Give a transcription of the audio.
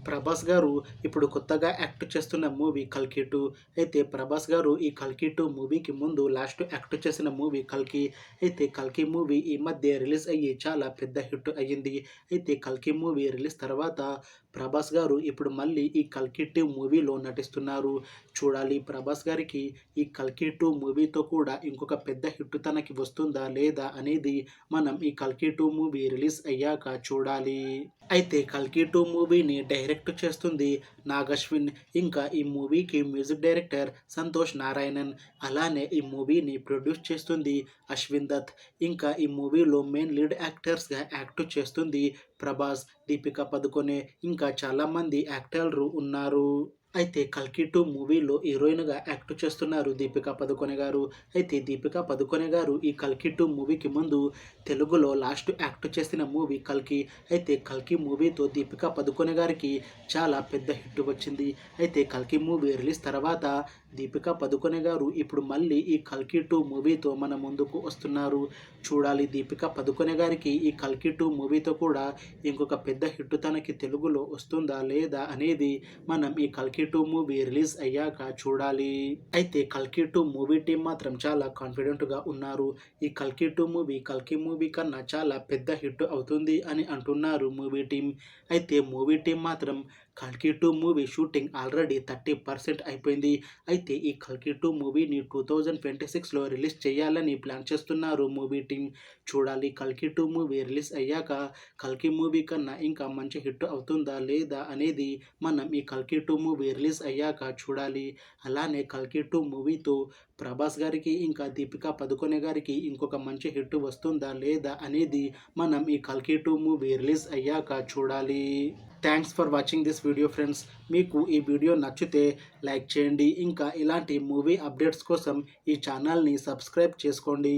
ప్రభాస్ గారు ఇప్పుడు కొత్తగా యాక్ట్ చేస్తున్న మూవీ 'కల్కి 2'. అయితే ప్రభాస్ గారు ఈ 'కల్కి 2' మూవీకి ముందు లాస్ట్ యాక్ట్ చేసిన మూవీ 'కల్కి'. అయితే 'కల్కి' మూవీ ఈ మధ్య రిలీజ్ అయ్యి చాలా పెద్ద హిట్ అయ్యింది. అయితే 'కల్కి' మూవీ రిలీజ్ తర్వాత ప్రభాస్ గారు ఇప్పుడు మళ్ళీ ఈ 'కల్కి 2' మూవీలో నటిస్తున్నారు. చూడాలి ప్రభాస్ గారికి ఈ 'కల్కి 2' మూవీతో కూడా ఇంకొక పెద్ద హిట్ తనకి వస్తుందా లేదా అనేది మనం ఈ 'కల్కి 2' మూవీ రిలీజ్ అయ్యాక చూడాలి. అయితే 'కల్కి 2' మూవీని డైరెక్ట్ చేస్తుంది నాగశ్విన్. ఇంకా ఈ మూవీకి మ్యూజిక్ డైరెక్టర్ సంతోష్ నారాయణన్. అలానే ఈ మూవీని ప్రొడ్యూస్ చేస్తుంది అశ్విన్ దత్. ఇంకా ఈ మూవీలో మెయిన్ లీడ్ యాక్టర్స్గా యాక్ట్ చేస్తుంది ప్రభాస్, దీపికా పదుకొనె, ఇంకా చాలామంది యాక్టర్లు ఉన్నారు. అయితే 'కల్కి 2' మూవీలో హీరోయిన్‌గా యాక్ట్ చేస్తున్నారు దీపికా పదుకొనె గారు. అయితే దీపికా పదుకొనె గారు ఈ 'కల్కి 2' మూవీకి ముందు తెలుగులో లాస్ట్ యాక్ట్ చేసిన మూవీ 'కల్కి'. అయితే 'కల్కి' మూవీతో దీపికా పదుకొనె గారికి చాలా పెద్ద హిట్ వచ్చింది. అయితే 'కల్కి' మూవీ రిలీజ్ తర్వాత దీపికా పదుకొనె గారు ఇప్పుడు మళ్ళీ ఈ 'కల్కి 2' మూవీతో మన ముందుకు వస్తున్నారు. చూడాలి దీపికా పదుకొనె గారికి ఈ 'కల్కి 2' మూవీతో కూడా ఇంకొక పెద్ద హిట్ తనకి తెలుగులో వస్తుందా లేదా అనేది మనం ఈ 'కల్కి 2' మూవీ రిలీజ్ అయ్యాక చూడాలి. అయితే 'కల్కి 2' మూవీ టీం మాత్రం చాలా కాన్ఫిడెంట్‌గా ఉన్నారు. ఈ 'కల్కి 2' మూవీ 'కల్కి' మూవీ కన్నా చాలా పెద్ద హిట్ అవుతుంది అని అంటున్నారు మూవీ టీం. అయితే మూవీ టీం మాత్రం 'కల్కి 2' మూవీ షూటింగ్ ఆల్రెడీ 30% అయిపోయింది. అయితే ఈ 'కల్కి 2' మూవీని 2026లో రిలీజ్ చేయాలని ప్లాన్ చేస్తున్నారు మూవీ టీం. చూడాలి 'కల్కి 2' మూవీ రిలీజ్ అయ్యాక 'కల్కి' మూవీ కన్నా ఇంకా మంచి హిట్ అవుతుందా లేదా అనేది మనం ఈ 'కల్కి 2' మూవీ రిలీజ్ అయ్యాక చూడాలి. అలానే 'కల్కి 2' మూవీతో ప్రభాస్ గారికి ఇంకా దీపికా పదుకొనె గారికి ఇంకొక మంచి హిట్ వస్తుందా లేదా అనేది మనం ఈ 'కల్కి 2' మూవీ రిలీజ్ అయ్యాక చూడాలి. Thanks for watching this video friends. మీకు ఈ వీడియో నచ్చితే లైక్ చేయండి. ఇంకా ఇలాంటి మూవీ అప్డేట్స్ కోసం ఈ ఛానల్ని సబ్స్క్రైబ్ చేసుకోండి.